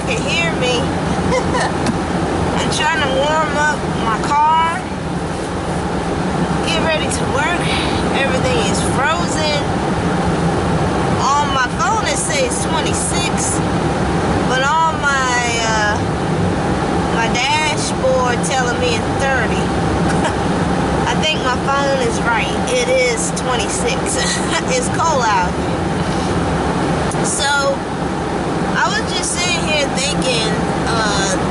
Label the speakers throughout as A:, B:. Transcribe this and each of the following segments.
A: can hear me. I'm trying to warm up my car. Get ready to work. Everything is frozen. On my phone it says 26, but on my dashboard telling me it's 30. I think my phone is right. It is 26. It's cold out here. So I was just sitting here thinking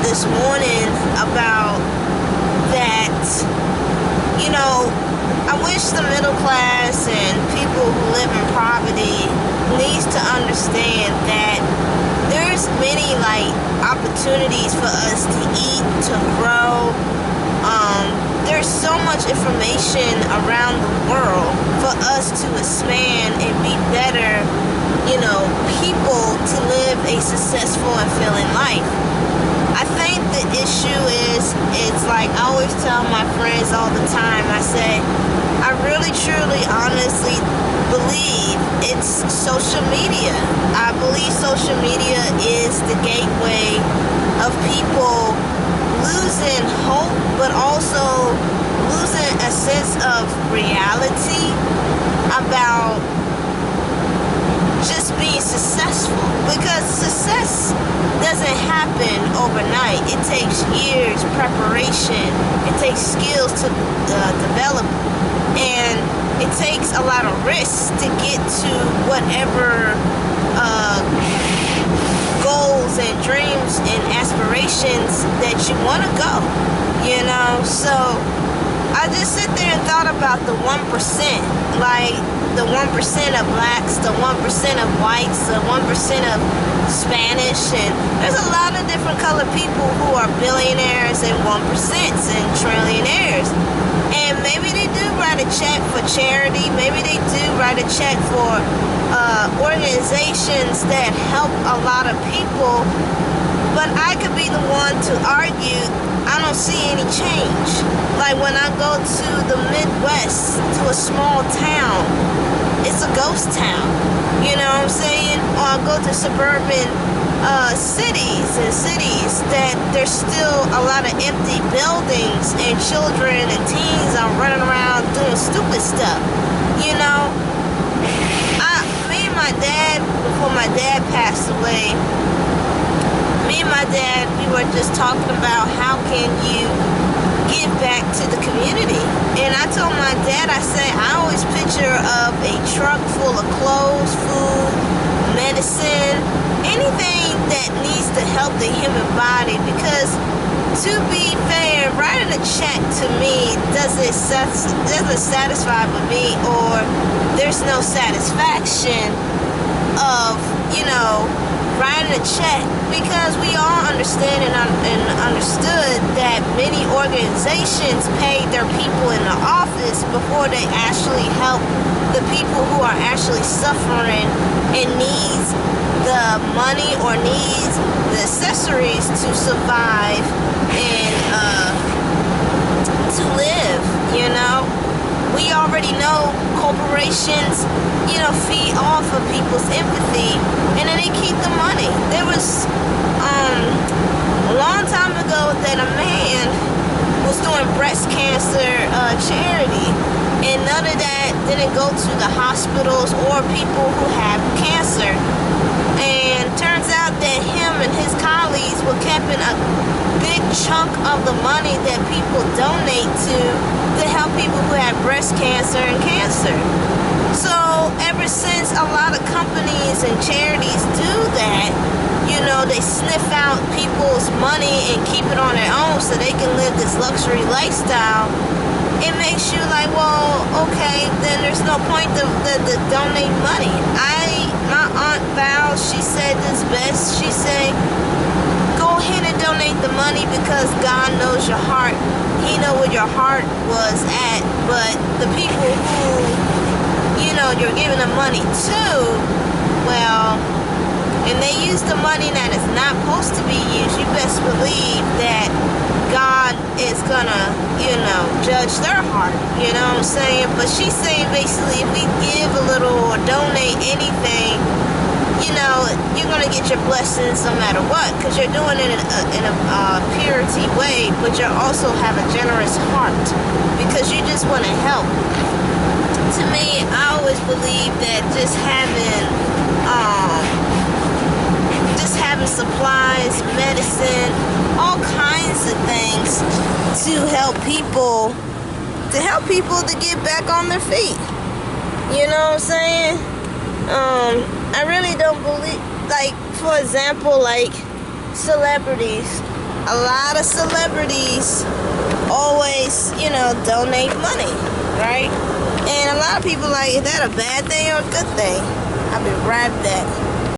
A: this morning about that. You know, I wish the middle class and people who live in poverty needs to understand that there's many opportunities for us to eat, to grow. There's so much information around the world for us to expand and be better, people to live a successful and fulfilling life. I think the issue is, it's like I always tell my friends all the time, I say, I really, truly, honestly believe it's social media. I believe social media is the gateway of people losing hope, but also losing a sense of reality about just being successful, because success doesn't happen overnight. It takes years preparation, it takes skills to develop, and it takes a lot of risks to get to whatever goals and dreams and aspirations that you want to go, so I just sit there and thought about the 1%, like the 1% of blacks, the 1% of whites, the 1% of Spanish, and there's a lot of different colored people who are billionaires and 1% and trillionaires. And maybe they do write a check for charity, maybe they do write a check for organizations that help a lot of people, but I could be the one to argue I don't see any change. Like when I go to the Midwest, to a small town, it's a ghost town, you know what I'm saying? Or I go to suburban cities that there's still a lot of empty buildings and children and teens are running around doing stupid stuff, Me and my dad, before my dad passed away, me and my dad, we were just talking about how can you give back to the community. And I told my dad, I said, I always picture of a truck full of clothes, food, medicine, anything that needs to help the human body, because to be fair, writing a check to me doesn't satisfy with me, or there's no satisfaction of, writing a check, because we all understand and understood that many organizations pay their people in the office before they actually help the people who are actually suffering and needs the money or needs the accessories to survive and to live, We already know corporations, feed off of people's empathy, and then they keep the money. There was a long time ago that a man was doing breast cancer charity, and none of that didn't go to the hospitals or people who have cancer. And turns out that him and his colleagues were keeping a big chunk of the money that people donate to help people who have breast cancer and cancer. So ever since a lot of companies and charities do that, they sniff out people's money and keep it on their own so they can live this luxury lifestyle, it makes you like, well, okay, then there's no point to donate money. My Aunt Val, she said this best. She said, go ahead and donate the money, because God knows your heart. He know where your heart was at. But the people who, you're giving the money to, well, and they use the money that is not supposed to be used, you best believe that God is gonna, judge their heart, you know what I'm saying? But she's saying basically if we give a little or donate anything, you know, you're going to get your blessings no matter what, because you're doing it in a purity way, but you also have a generous heart because you just want to help. To me, I always believe that just having supplies, medicine, all kinds of things to help people to get back on their feet. You know what I'm saying? I really don't believe, like, for example, like celebrities. A lot of celebrities always, you know, donate money, right? And a lot of people like, is that a bad thing or a good thing? I'll be right back.